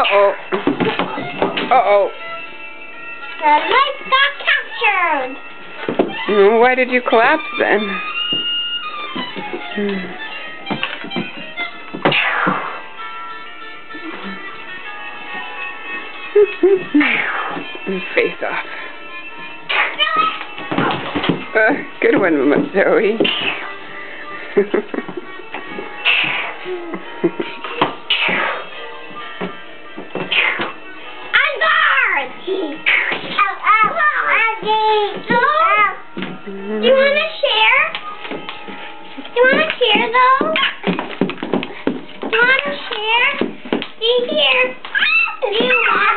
Uh-oh. Uh-oh. The light got captured. Why did you collapse then? Face off. Good one, Zoe. Do you want to share? Do you want to share, though? Do you want to share? Be here. Do you want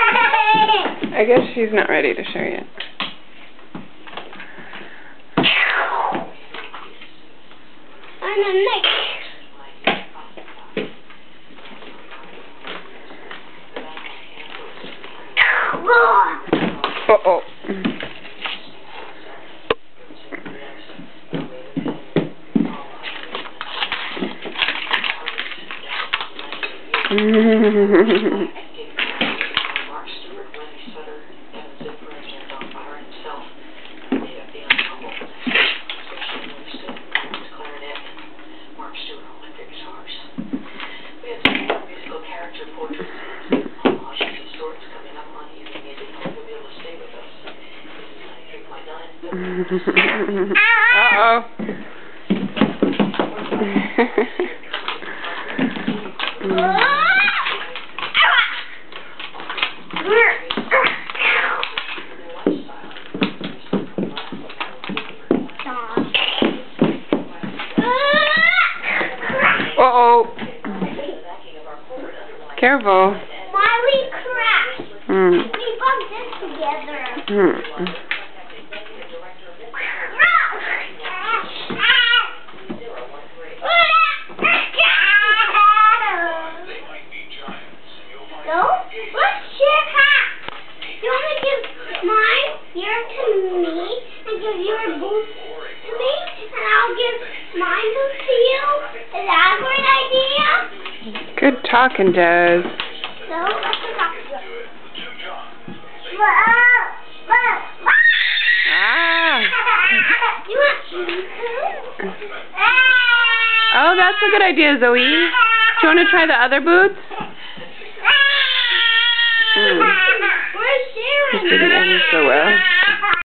it? I guess she's not ready to share yet. On the next. Uh-oh. Uh-oh. Uh-oh. Careful. Why we crashed? We bumped this together. No? Let's share half. You want to give mine, yours to me, and give your boot to me, and I'll give mine boot to you? Is that a great idea? Good talking, Des. So, let's talk. Ah. You want Oh, that's a good idea, Zoe. Do you want to try the other boots? We're sharing. This didn't end so well.